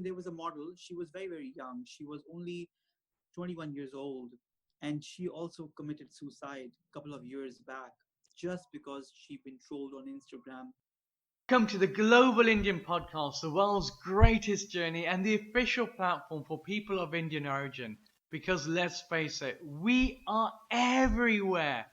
there was a model. She was very, very young. She was only 21 years old. And she also committed suicide a couple of years back just because she'd been trolled on Instagram. Welcome to the Global Indian Podcast, the world's greatest journey and the official platform for people of Indian origin. Because let's face it, we are everywhere.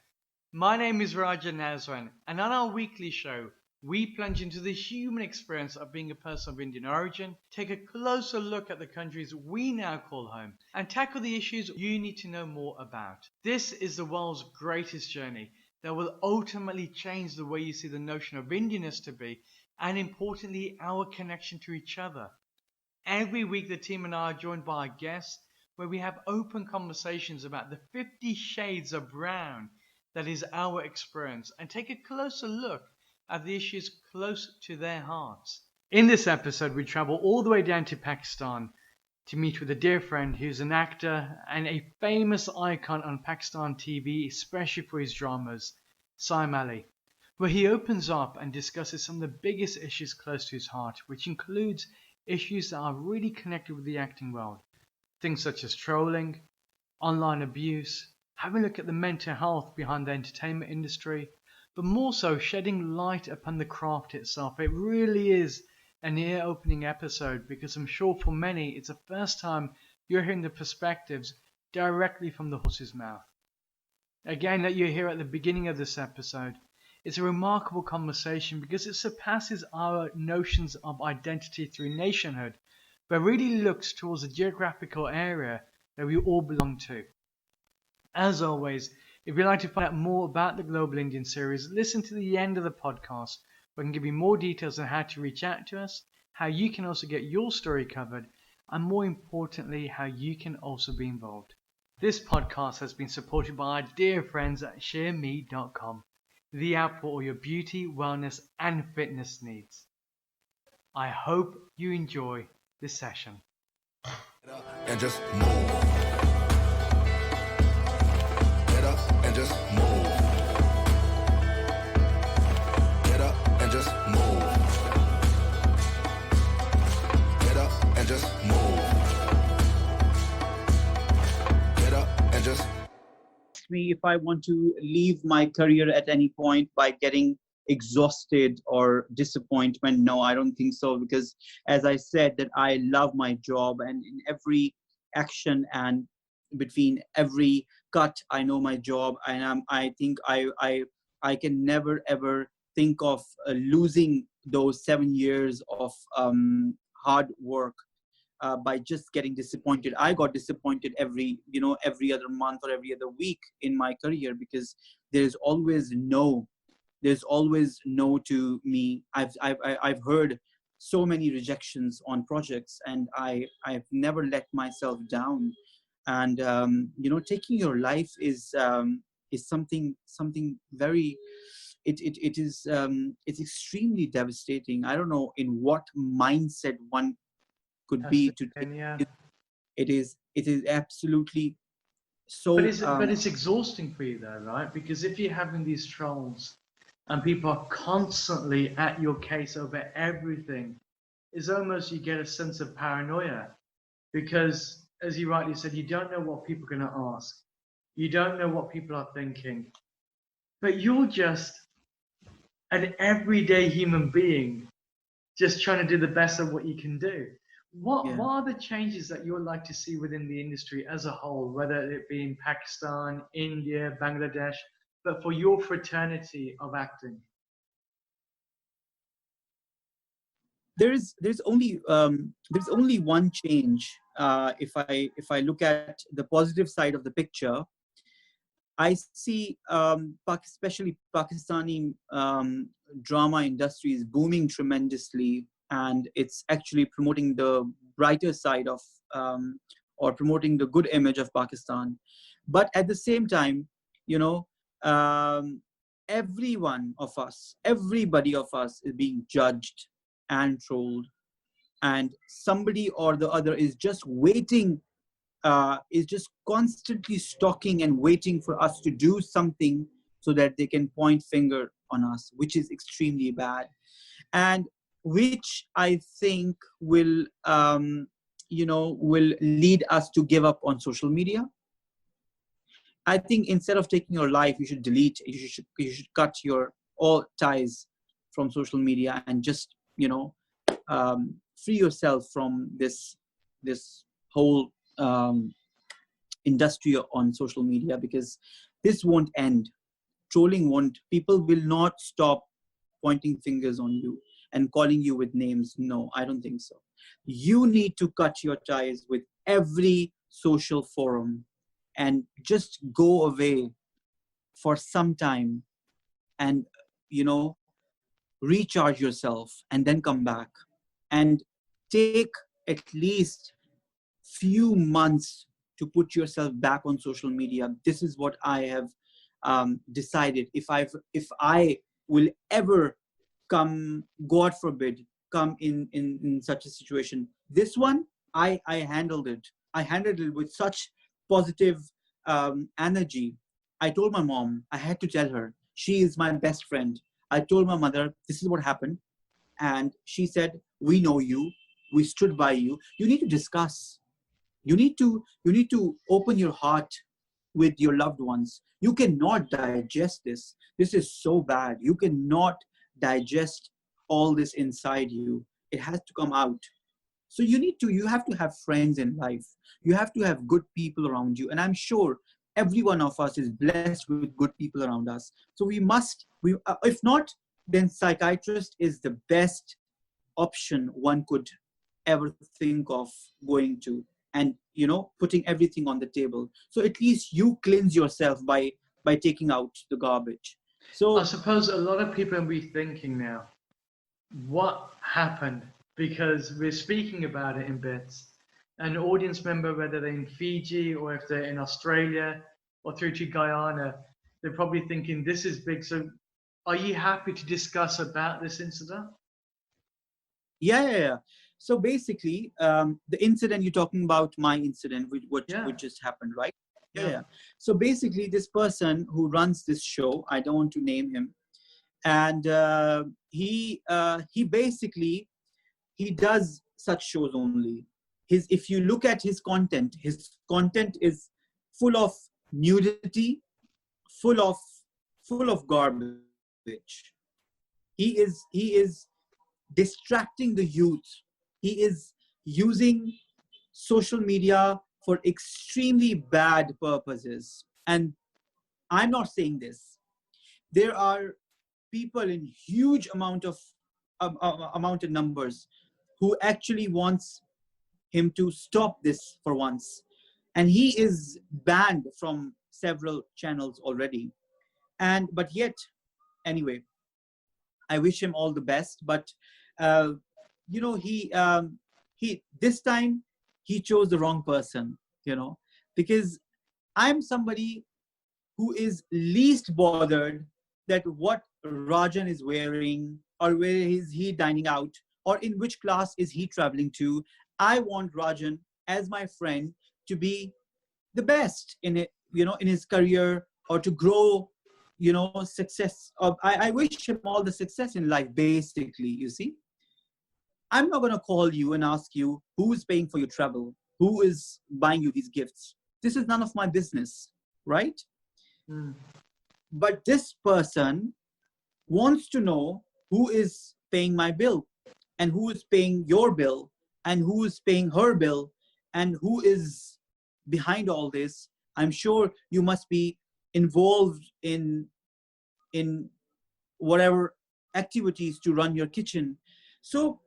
My name is Rajan Nazran, and on our weekly show, we plunge into the human experience of being a person of Indian origin, take a closer look at the countries we now call home, and tackle the issues you need to know more about. This is the world's greatest journey that will ultimately change the way you see the notion of Indianness to be, and importantly, our connection to each other. Every week, the team and I are joined by our guests, where we have open conversations about the 50 shades of brown that is our experience, and take a closer look at the issues close to their hearts. In this episode, we travel all the way down to Pakistan to meet with a dear friend who's an actor and a famous icon on Pakistan TV, especially for his dramas, Saim Ali, where he opens up and discusses some of the biggest issues close to his heart, which includes issues that are really connected with the acting world. Things such as trolling, online abuse, having a look at the mental health behind the entertainment industry, but more so shedding light upon the craft itself. It really is an ear-opening episode because I'm sure for many it's the first time you're hearing the perspectives directly from the horse's mouth. Again, that you hear at the beginning of this episode, it's a remarkable conversation because it surpasses our notions of identity through nationhood, but really looks towards a geographical area that we all belong to. As always, if you'd like to find out more about the Global Indian series, listen to the end of the podcast, where I can give you more details on how to reach out to us, how you can also get your story covered, and more importantly, how you can also be involved. This podcast has been supported by our dear friends at ShareMe.com, the app for all your beauty, wellness, and fitness needs. I hope you enjoy this session. And just move. Get up and just move. Get up and just move. Get up and just move. Get up and just Me if I want to leave my career at any point by getting exhausted or disappointment. No, I don't think so, because as I said that I love my job, and in every action and between every cut I know my job, and I think I can never ever think of losing those 7 years of hard work by just getting disappointed. I got disappointed every other month or every other week in my career, because there's always no to me. I've heard so many rejections on projects, and I've never let myself down. And taking your life is something very, it's extremely devastating. I don't know in what mindset one could be to take. Yeah. It is absolutely so. But it's exhausting for you though, right? Because if you're having these trolls and people are constantly at your case over everything, it's almost you get a sense of paranoia. Because, as you rightly said, you don't know what people are going to ask. You don't know what people are thinking. But you're just an everyday human being, just trying to do the best of what you can do. What are the changes that you'd like to see within the industry as a whole, whether it be in Pakistan, India, Bangladesh, but for your fraternity of acting? There's only one change. If I look at the positive side of the picture, I see especially Pakistani drama industry is booming tremendously, and it's actually promoting the brighter side of or promoting the good image of Pakistan. But at the same time, everybody of us is being judged and trolled, and somebody or the other is just waiting, is just constantly stalking and waiting for us to do something so that they can point finger on us, which is extremely bad. And which I think will, will lead us to give up on social media. I think instead of taking your life, you should delete, you should cut your all ties from social media and just, free yourself from this whole industry on social media, because this won't end. Trolling won't, people will not stop pointing fingers on you and calling you with names. No, I don't think so. You need to cut your ties with every social forum and just go away for some time and, recharge yourself and then come back and take at least few months to put yourself back on social media. This is what I have decided. If I will ever come, God forbid, come in such a situation, this one, I handled it. I handled it with such positive energy. I told my mom, I had to tell her, she is my best friend. I told my mother, this is what happened. And she said, we know you. We stood by you. You need to discuss. You need to open your heart with your loved ones. You cannot digest this. This is so bad. You cannot digest all this inside you. It has to come out. So you have to have friends in life. You have to have good people around you. And I'm sure every one of us is blessed with good people around us. So if not, then psychiatrist is the best option one could ever think of going to, and putting everything on the table. So at least you cleanse yourself by taking out the garbage. So I suppose a lot of people will be thinking now, what happened? Because we're speaking about it in bits. An audience member, whether they're in Fiji or if they're in Australia or through to Guyana, they're probably thinking this is big. So are you happy to discuss about this incident? Yeah. So basically, the incident you're talking about, my incident, which just happened, right? Yeah. So basically, this person who runs this show, I don't want to name him, and he basically, he does such shows only. If you look at his content is full of nudity, full of garbage. He is distracting the youth. He is using social media for extremely bad purposes. And I'm not saying this. There are people in huge amount of numbers who actually wants him to stop this for once. And he is banned from several channels already. But yet, anyway, I wish him all the best. But he this time he chose the wrong person. Because I'm somebody who is least bothered that what Rajan is wearing, or where is he dining out, or in which class is he traveling to. I want Rajan as my friend to be the best in it, in his career, or to grow, success. I wish him all the success in life, basically, you see. I'm not going to call you and ask you who is paying for your travel, who is buying you these gifts. This is none of my business, right? Mm. But this person wants to know who is paying my bill, and who is paying your bill, and who is paying her bill, and who is behind all this. I'm sure you must be involved in whatever activities to run your kitchen. So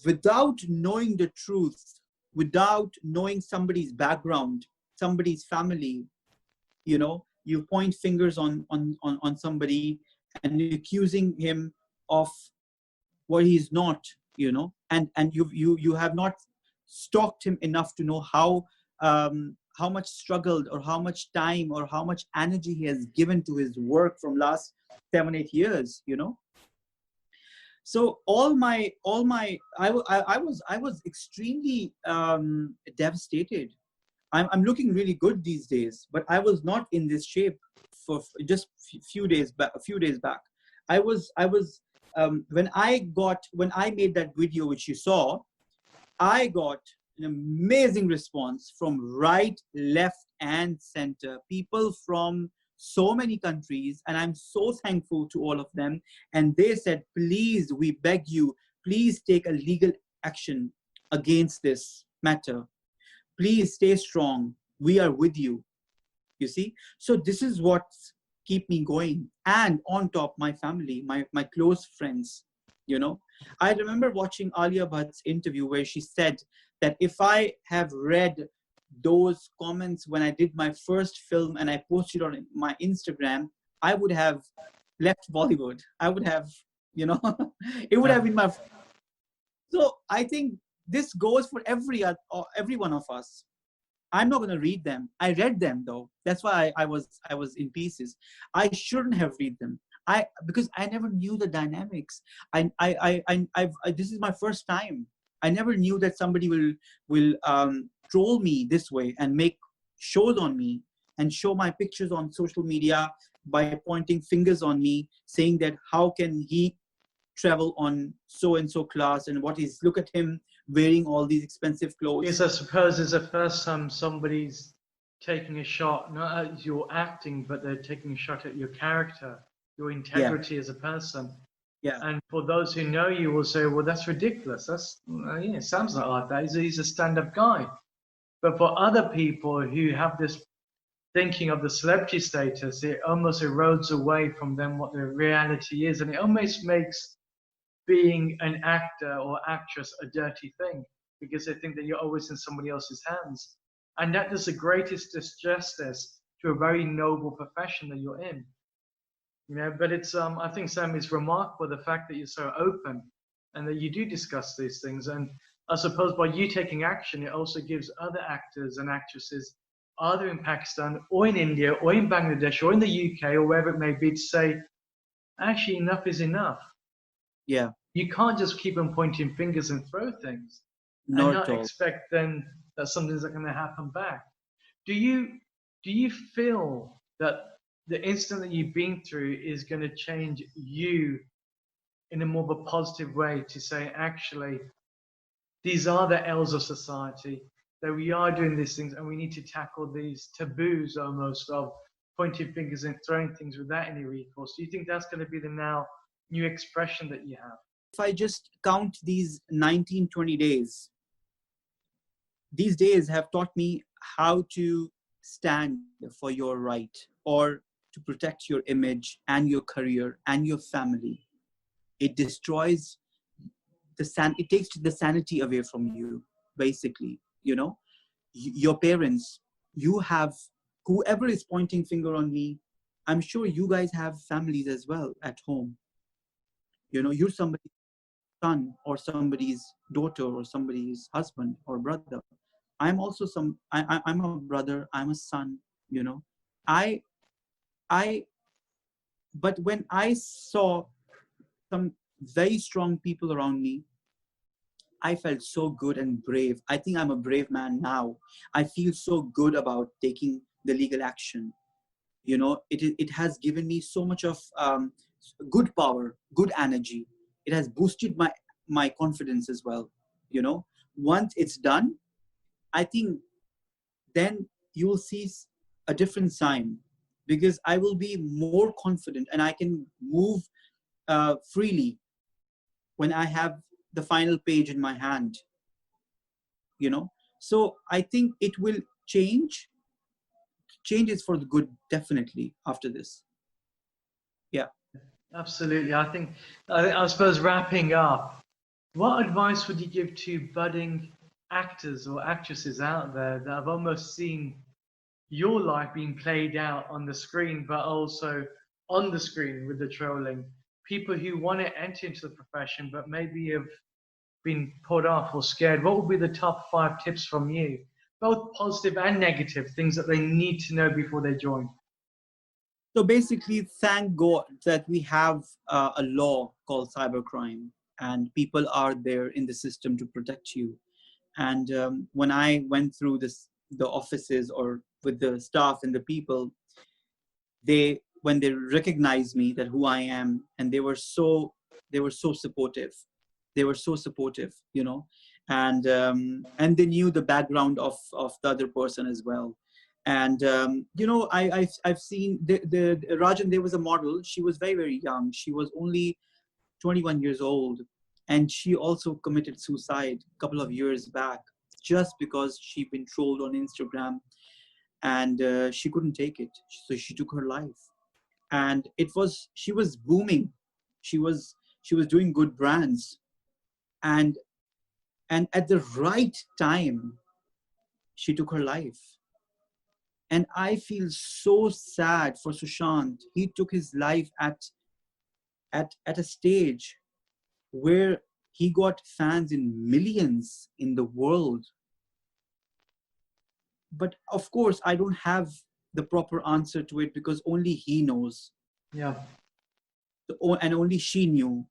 without knowing the truth, without knowing somebody's background, somebody's family, you point fingers on somebody and accusing him of what he's not, and you have not stalked him enough to know how much struggled, or how much time, or how much energy he has given to his work from last 7-8 years. So I was extremely devastated. I'm looking really good these days, but I was not in this shape for just a few days back. I was when I made that video, which you saw, I got an amazing response from right, left, and center. People from so many countries, and I'm so thankful to all of them. And they said, please, we beg you, please take a legal action against this matter. Please stay strong. We are with you. You see? So this is what keep me going. And on top, my family, my close friends, you know. I remember watching Alia Bhatt's interview where she said that if I have read those comments when I did my first film and I posted on my Instagram, I would have left Bollywood. I would have, you know, it would have been my... So I think this goes for every one of us. I'm not going to read them. I read them though. That's why I was in pieces. I shouldn't have read them. Because I never knew the dynamics. This is my first time. I never knew that somebody will troll me this way and make shows on me and show my pictures on social media by pointing fingers on me, saying that how can he travel on so and so class and what is, look at him wearing all these expensive clothes. Yes, I suppose it's the first time somebody's taking a shot, not at your acting, but they're taking a shot at your character, your integrity as a person. Yeah. And for those who know you will say, well, that's ridiculous. That's, yeah, it sounds like that. He's a stand-up guy. But for other people who have this thinking of the celebrity status, it almost erodes away from them what the reality is. And it almost makes being an actor or actress a dirty thing, because they think that you're always in somebody else's hands. And that does the greatest disjustice to a very noble profession that you're in. You know, but it's I think, Sam, it's remarkable the fact that you're so open and that you do discuss these things. And I suppose by you taking action, it also gives other actors and actresses, either in Pakistan or in India or in Bangladesh or in the UK or wherever it may be, to say, actually, enough is enough. Yeah. You can't just keep on pointing fingers and throw things and not expect then that something's going to happen back. Do you feel that the incident that you've been through is going to change you in a more of a positive way to say, actually, these are the ills of society, that we are doing these things and we need to tackle these taboos almost of pointing fingers and throwing things without any recourse? Do you think that's going to be the now new expression that you have? If I just count these 19, 20 days, these days have taught me how to stand for your right or to protect your image and your career and your family. It destroys it takes the sanity away from you, basically. You know, your parents, you have, whoever is pointing finger on me, I'm sure you guys have families as well at home. You know, you're somebody's son or somebody's daughter or somebody's husband or brother. I'm also I'm a brother, I'm a son, you know. But when I saw some very strong people around me, I felt so good and brave. I think I'm a brave man now. I feel so good about taking the legal action. You know, it has given me so much of good power, good energy. It has boosted my confidence as well. You know, once it's done, I think then you will see a different sign, because I will be more confident and I can move freely when I have the final page in my hand, you know. So I think it will change. Change is for the good, definitely, after this. Yeah. Absolutely. I suppose wrapping up, what advice would you give to budding actors or actresses out there that have almost seen your life being played out on the screen, but also on the screen with the trolling? People who want to enter into the profession, but maybe have been put off or scared. What would be the top 5 tips from you? Both positive and negative, things that they need to know before they join. So basically, thank God that we have a law called cybercrime, and people are there in the system to protect you. And when I went through the offices or with the staff and the people, when they recognized me, that who I am, and they were so They were so supportive. They were so supportive, you know, and they knew the background of the other person as well. And you know, I've seen the Rajan. There was a model. She was very, very young. She was only 21 years old, and she also committed suicide a couple of years back, just because she'd been trolled on Instagram, and she couldn't take it, so she took her life. And she was booming. She was doing good brands, and at the right time she took her life. And I feel so sad for Sushant. He took his life at a stage where he got fans in millions in the world. But of course, I don't have the proper answer to it, because only he knows. Yeah. And only she knew.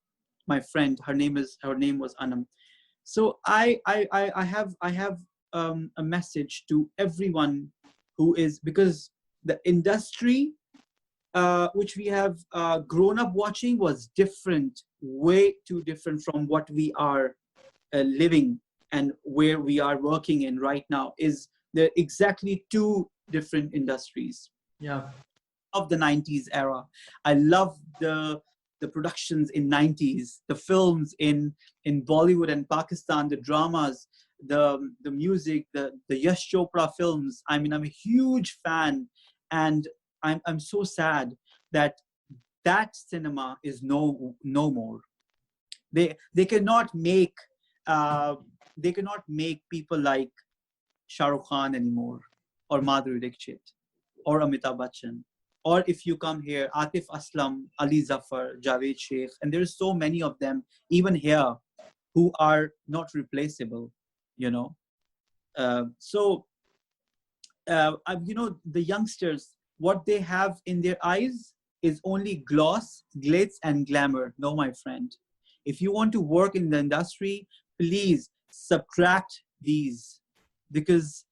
My friend, her name was Anam. So I have a message to everyone who is, because the industry which we have grown up watching was different, way too different from what we are living and where we are working in right now. Is they're exactly two different industries. Yeah. Of the 90s era. I love the productions in 90s, the films in Bollywood and Pakistan, the dramas, the music, the Yash Chopra films. I mean, I'm a huge fan, and I'm so sad that cinema is no more. They cannot make people like Shah Rukh Khan anymore, or Madhuri Dixit, or Amitabh Bachchan. Or if you come here, Atif Aslam, Ali Zafar, Javed Sheikh, and there's so many of them, even here, who are not replaceable, you know. You know, the youngsters, what they have in their eyes is only gloss, glitz, and glamour. No, my friend. If you want to work in the industry, please subtract these, because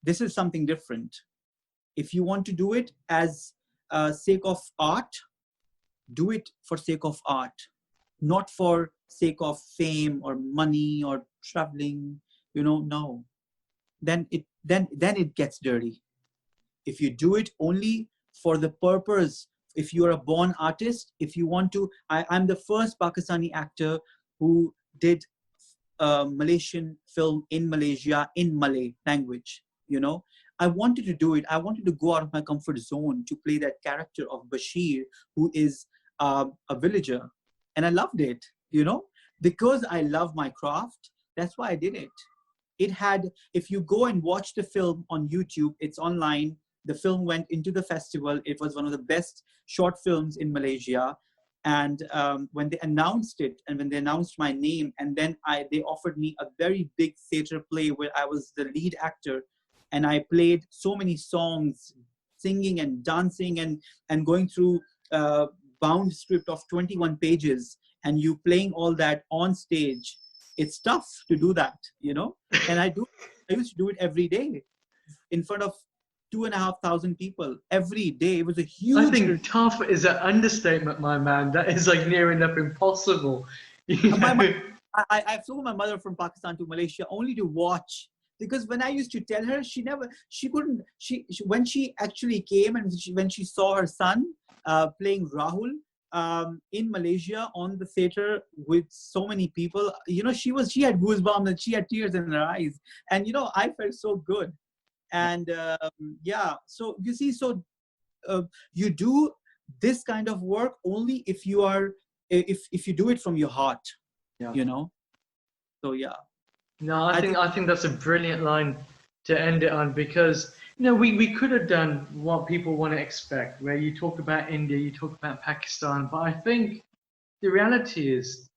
this is something different. If you want to do it as sake of art, do it for sake of art, not for sake of fame or money or traveling. You know, no. Then it gets dirty. If you do it only for the purpose, if you are a born artist, if you want to, I'm the first Pakistani actor who did a Malaysian film in Malaysia in Malay language. You know, I wanted to do it. I wanted to go out of my comfort zone to play that character of Bashir, who is a villager. And I loved it, you know, because I love my craft. That's why I did it. It had, if you go and watch the film on YouTube, it's online. The film went into the festival. It was one of the best short films in Malaysia. And when they announced it, and when they announced my name, and then they offered me a very big theater play where I was the lead actor. And I played so many songs, singing and dancing and going through a bound script of 21 pages, and you playing all that on stage. It's tough to do that, you know? And I used to do it every day in front of 2,500 people every day. It was a huge... I think tough is an understatement, my man. That is like near enough impossible. I flew my mother from Pakistan to Malaysia only to watch, because when I used to tell her, when she actually came and when she saw her son playing Rahul in Malaysia on the theater with so many people, you know, she had goosebumps and she had tears in her eyes. And, you know, I felt so good. And yeah, so you see, so you do this kind of work only if you do it from your heart, you know? So yeah. No, I think that's a brilliant line to end it on, because you know we could have done what people want to expect, where you talk about India, you talk about Pakistan, but I think the reality is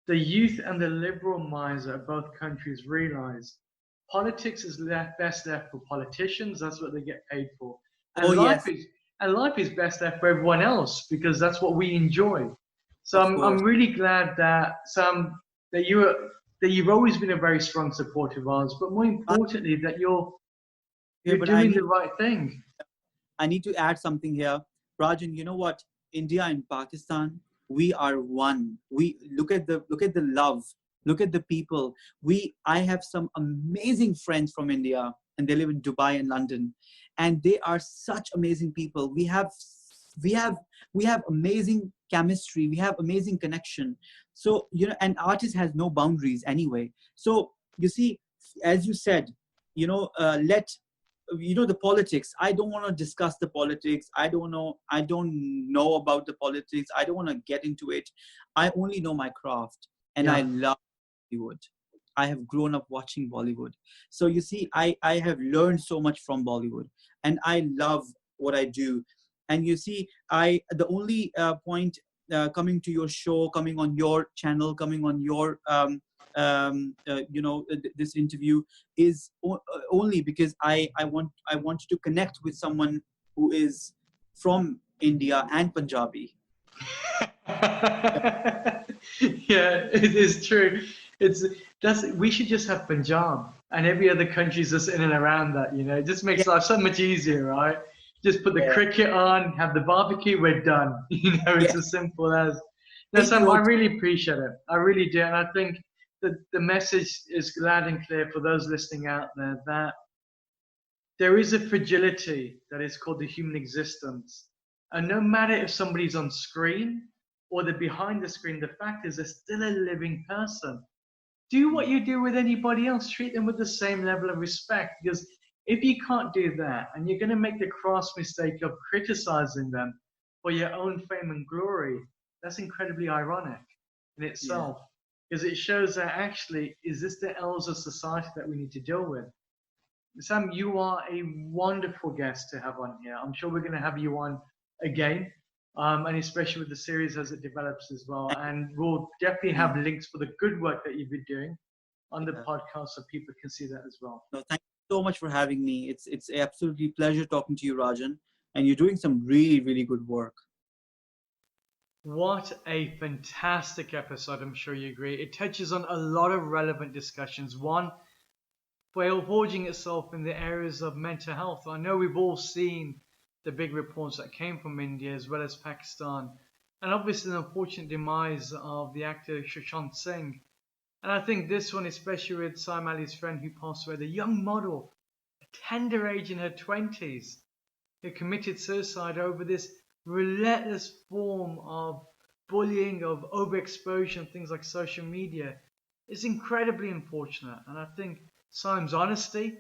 the youth and the liberal minds of both countries realize politics is best left for politicians. That's what they get paid for, and life is best left for everyone else, because that's what we enjoy. So I'm really glad that you've always been a very strong supporter of ours, but more importantly, that you're doing the right thing. I need to add something here. Rajan, you know what? India and Pakistan, We are one. We look at the love. Look at the people. I have some amazing friends from India, and they live in Dubai and London, and they are such amazing people. We have we have amazing chemistry. We have amazing connection. So an artist has no boundaries anyway. So you see, as you said, let the politics. I don't want to discuss the politics. I don't know about the politics. I don't want to get into it. I only know my craft, and I Yeah. love Bollywood. I have grown up watching Bollywood. So you see, I have learned so much from Bollywood, and I love what I do. And you see, the only point coming to your show, coming on your channel, coming on your this interview is only because I want to connect with someone who is from India and Punjabi. Yeah, it is true. It's we should just have Punjab and every other country's just in and around that, It just makes Yeah, life so much easier, right? Just put the yeah, cricket on, have the barbecue, we're done. yeah. It's as simple as. No, Maybe Sam, I also, really appreciate it. I really do. And I think that the message is loud and clear for those listening out there that there is a fragility that is called the human existence. And no matter if somebody's on screen or they're behind the screen, the fact is they're still a living person. Do what you do with anybody else, treat them with the same level of respect. Because if you can't do that and you're going to make the crass mistake of criticizing them for your own fame and glory, that's incredibly ironic in yeah. itself. Because it shows that actually, is this the ills of society that we need to deal with? Sam, you are a wonderful guest to have on here. I'm sure we're going to have you on again, and especially with the series as it develops as well. Thank And we'll definitely you. have links for the good work that you've been doing on the Yeah. podcast so people can see that as well. No, thank you so much for having me. It's absolutely pleasure talking to you, Rajan, and you're doing some really, really good work. What a fantastic episode, I'm sure you agree. It touches on a lot of relevant discussions. One, forging itself in the areas of mental health. I know we've all seen the big reports that came from India as well as Pakistan, and obviously the unfortunate demise of the actor Sushant Singh. And I think this one, especially with Saim Ali's friend who passed away, the young model, a tender age in her 20s, who committed suicide over this relentless form of bullying, of overexposure, and things like social media, is incredibly unfortunate. And I think Simon's honesty,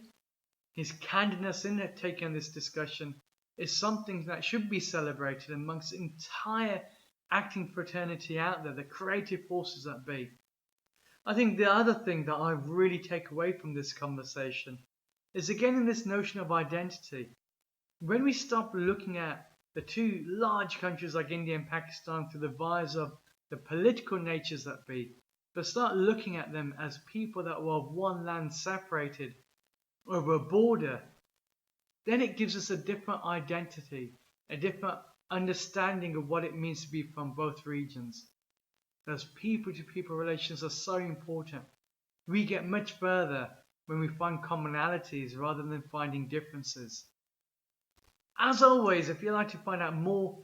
his candidness in taking on this discussion, is something that should be celebrated amongst the entire acting fraternity out there, the creative forces that be. I think the other thing that I really take away from this conversation is again in this notion of identity. When we stop looking at the two large countries like India and Pakistan through the visor of the political natures that be, but start looking at them as people that were of one land separated over a border, then it gives us a different identity, a different understanding of what it means to be from both regions. Those people-to-people relations are so important. We get much further when we find commonalities rather than finding differences. As always, if you'd like to find out more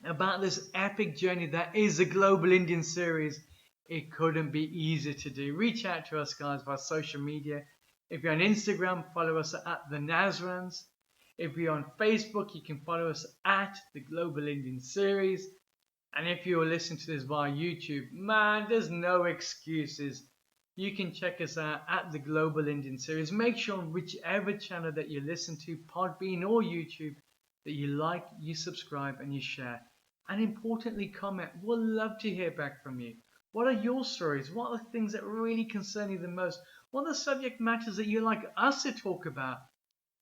about this epic journey that is the Global Indian series, it couldn't be easier to do. Reach out to us, guys, via social media. If you're on Instagram, follow us at the Nazrans. If you're on Facebook, you can follow us at the Global Indian series. And if you're listening to this via YouTube, man, there's no excuses. You can check us out at the Global Indian series. Make sure on whichever channel that you listen to, Podbean or YouTube, that you like, you subscribe, and you share. And importantly, comment. We'll love to hear back from you. What are your stories? What are the things that really concern you the most? What are the subject matters that you'd like us to talk about?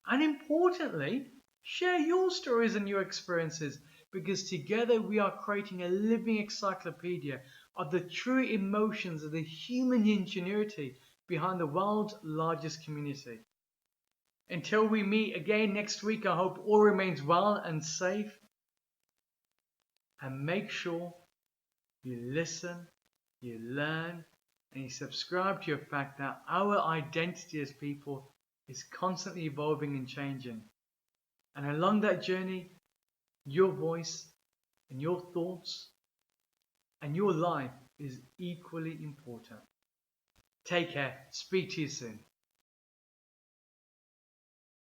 And importantly, share your stories and your experiences, because together we are creating a living encyclopedia of the true emotions of the human ingenuity behind the world's largest community. Until we meet again next week, I hope all remains well and safe. And make sure you listen, you learn, and you subscribe to the fact that our identity as people is constantly evolving and changing. And along that journey, your voice and your thoughts and your life is equally important. Take care. Speak to you soon.